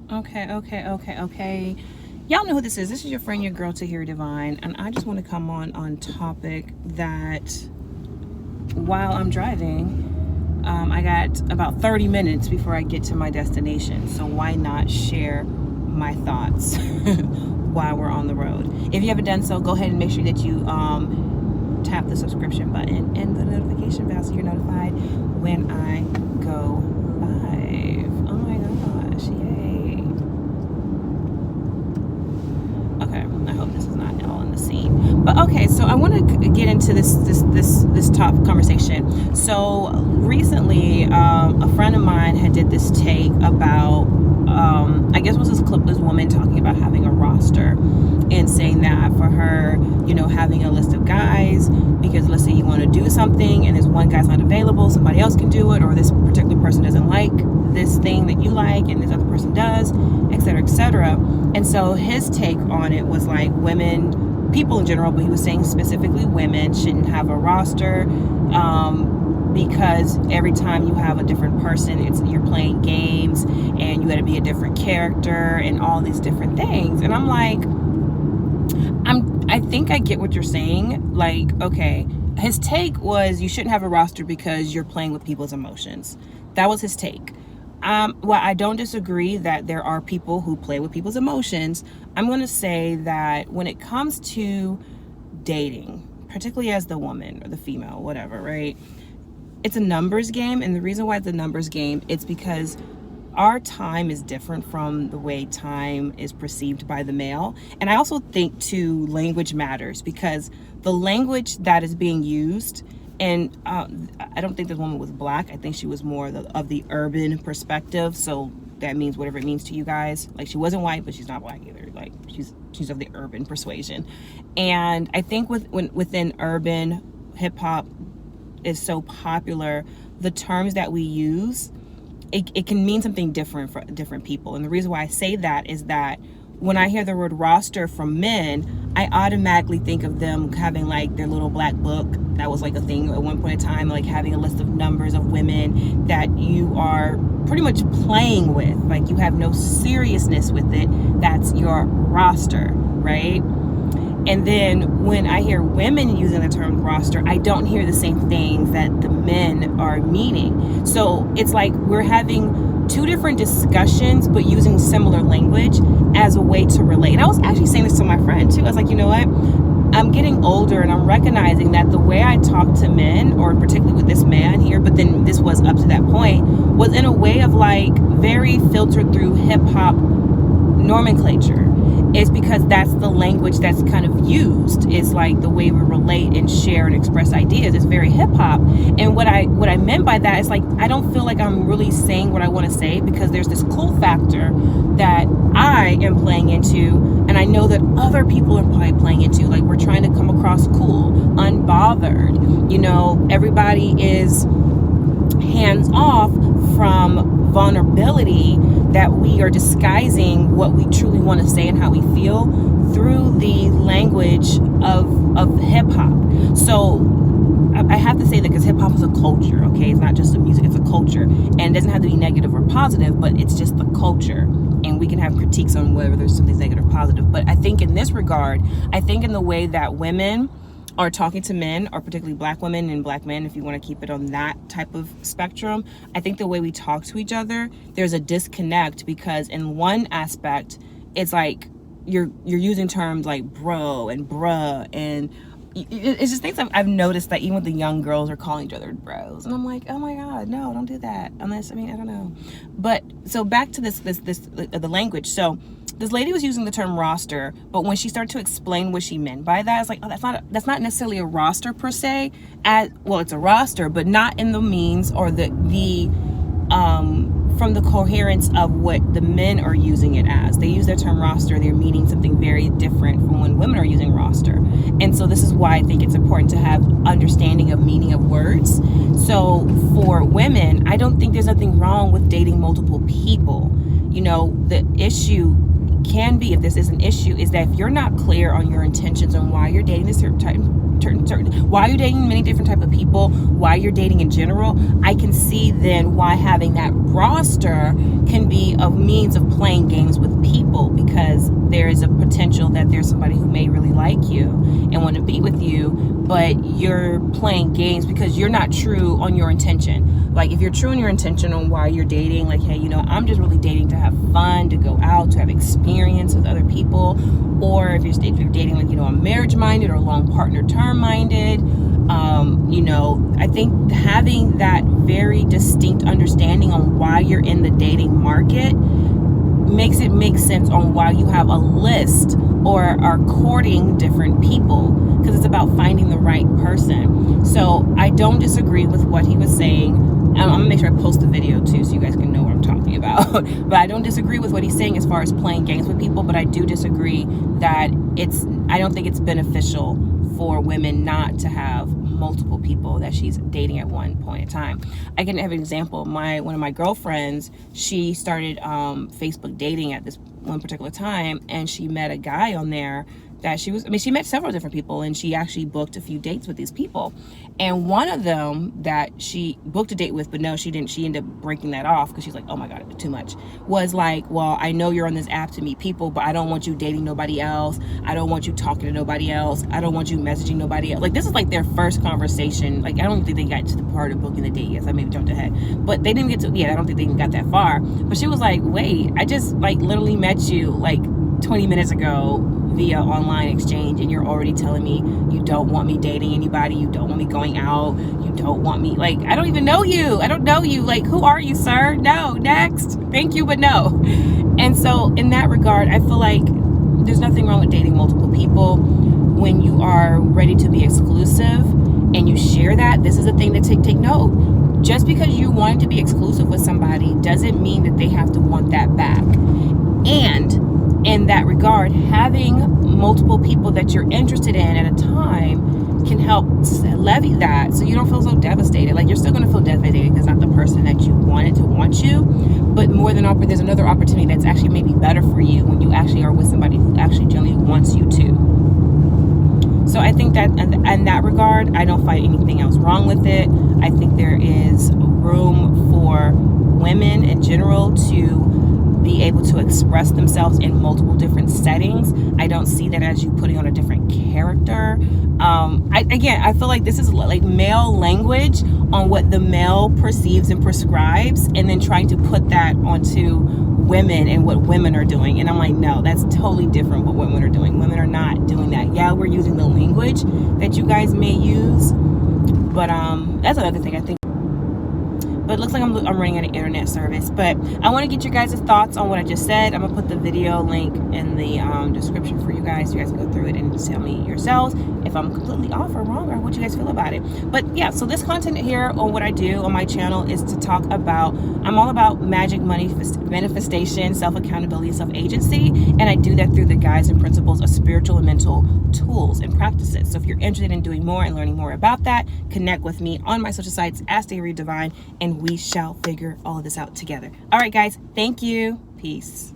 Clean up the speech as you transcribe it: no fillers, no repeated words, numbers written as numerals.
Okay. Y'all know who this is. This is your friend, your girl, Tahir Divine, and I just want to come on topic that while I'm driving, I got about 30 minutes before I get to my destination. So why not share my thoughts while we're on the road? If you haven't done so, go ahead and make sure that you tap the subscription button and the notification bell so you're notified when I go live. Oh my gosh, yay. Okay, I hope this is not all in the scene. But okay, so I want to get into this top conversation. So recently, a friend of mine had did this take about, I guess it was this clipless woman talking about having a roster and saying that for her, you know, having a list of guys, because let's say you want to do something and this one guy's not available, somebody else can do it, or this particular person doesn't like this thing that you like and this other person does, etc., etc. And so his take on it was like women, people in general, but he was saying specifically women shouldn't have a roster, because every time you have a different person, you're playing games and you got to be a different character and all these different things. And I'm like, I think I get what you're saying. Like, okay, his take was you shouldn't have a roster because you're playing with people's emotions. That was his take. Well, I don't disagree that there are people who play with people's emotions. I'm going to say that when it comes to dating, particularly as the woman or the female, whatever, right? It's a numbers game. And the reason why it's a numbers game, it's because our time is different from the way time is perceived by the male. And I also think too, language matters, because the language that is being used, and I don't think this woman was black. I think she was more of the urban perspective. So that means whatever it means to you guys. Like, she wasn't white, but she's not black either. Like, she's of the urban persuasion. And I think within urban hip hop is so popular, the terms that we use, it can mean something different for different people. And the reason why I say that is that when I hear the word roster from men, I automatically think of them having like their little black book. That was like a thing at one point in time, like having a list of numbers of women that you are pretty much playing with. Like, you have no seriousness with it. That's your roster, right? And then when I hear women using the term roster, I don't hear the same things that the men are meaning. So it's like we're having two different discussions, but using similar language as a way to relate. And I was actually saying this to my friend too. I was like, you know what? I'm getting older and I'm recognizing that the way I talk to men, or particularly with this man here, but then this was up to that point, was in a way of like very filtered through hip hop nomenclature. It's because that's the language that's kind of used. It's like the way we relate and share and express ideas. It's very hip hop. And what I meant by that is like, I don't feel like I'm really saying what I want to say, because there's this cool factor that I am playing into, and I know that other people are probably playing into. Like, we're trying to come across cool, unbothered. You know, everybody is hands off from vulnerability, that we are disguising what we truly want to say and how we feel through the language of hip hop. So I have to say that because hip hop is a culture, okay? It's not just the music, it's a culture. And it doesn't have to be negative or positive, but it's just the culture. And we can have critiques on whether there's something negative or positive. But I think in this regard, I think in the way that women are talking to men, or particularly black women and black men, if you want to keep it on that type of spectrum, I think the way we talk to each other, there's a disconnect, because in one aspect, it's like you're using terms like bro and bruh, and it's just things I've noticed that even with the young girls are calling each other bros, and I'm like, oh my god, no, don't do that. Unless, I mean, I don't know. But so back to this the language. So this lady was using the term roster, but when she started to explain what she meant by that, it's like, oh, that's not necessarily a roster per se. Well, it's a roster, but not in the means or the from the coherence of what the men are using it as. They use their term roster, they're meaning something very different from when women are using roster. And so this is why I think it's important to have understanding of meaning of words. So for women, I don't think there's nothing wrong with dating multiple people. You know, the issue can be, if this is an issue, is that if you're not clear on your intentions on why you're dating this certain why you're dating many different type of people, why you're dating in general, I can see see then why having that roster can be a means of playing games with people, because there is a potential that there's somebody who may really like you and want to be with you, but you're playing games because you're not true on your intention. Like, if you're true in your intention on why you're dating, like, hey, you know, I'm just really dating to have fun, to go out, to have experience with other people, or if you're dating, like, you know, I'm marriage minded or long partner term minded, you know, I think having that very distinct understanding on why you're in the dating market makes it make sense on why you have a list or are courting different people, because it's about finding the right person. So I don't disagree with what he was saying. I'm gonna make sure I post the video too so you guys can know what I'm talking about. But I don't disagree with what he's saying as far as playing games with people, but I do disagree that I don't think it's beneficial for women not to have multiple people that she's dating at one point in time. I can have an example. One of my girlfriends, she started Facebook dating at this one particular time, and she met a guy on there that she met several different people, and she actually booked a few dates with these people. And one of them that she booked a date with, but no, she didn't. She ended up breaking that off because she's like, oh my God, too much. Was like, well, I know you're on this app to meet people, but I don't want you dating nobody else. I don't want you talking to nobody else. I don't want you messaging nobody else. Like, this is like their first conversation. Like, I don't think they got to the part of booking the date. Yes, I maybe jumped ahead, but they didn't get to, I don't think they even got that far. But she was like, wait, I just like literally met you like 20 minutes ago via online exchange, and you're already telling me you don't want me dating anybody, you don't want me going out, you don't want me, like, I don't even know you, I don't know you, like, who are you, sir? No, next, thank you, but no. And so in that regard, I feel like there's nothing wrong with dating multiple people when you are ready to be exclusive and you share that. This is a thing to take note. Just because you want to be exclusive with somebody doesn't mean that they have to want that back. And in that regard, having multiple people that you're interested in at a time can help levy that, so you don't feel so devastated. Like, you're still going to feel devastated because not the person that you wanted to want you, but more than there's another opportunity that's actually maybe better for you when you actually are with somebody who actually genuinely wants you to. So I think that in that regard, I don't find anything else wrong with it. I think there is room for women in general to be able to express themselves in multiple different settings. I don't see that as you putting on a different character. I feel like this is like male language on what the male perceives and prescribes, and then trying to put that onto women and what women are doing. And I'm like, no, that's totally different what women are doing. Women are not doing that. Yeah, we're using the language that you guys may use, but that's another thing I think. But it looks like I'm running out of internet service. But I want to get you guys' thoughts on what I just said. I'm going to put the video link in the description for you guys. You guys can go through it and just tell me yourselves if I'm completely off or wrong, or what you guys feel about it. But yeah, so this content here on what I do on my channel is to talk about, I'm all about magic, money, manifestation, self-accountability, self-agency. And I do that through the guides and principles of spiritual and mental tools and practices. So if you're interested in doing more and learning more about that, connect with me on my social sites, @StayReadDivine, and we shall figure all of this out together. All right, guys, thank you. Peace.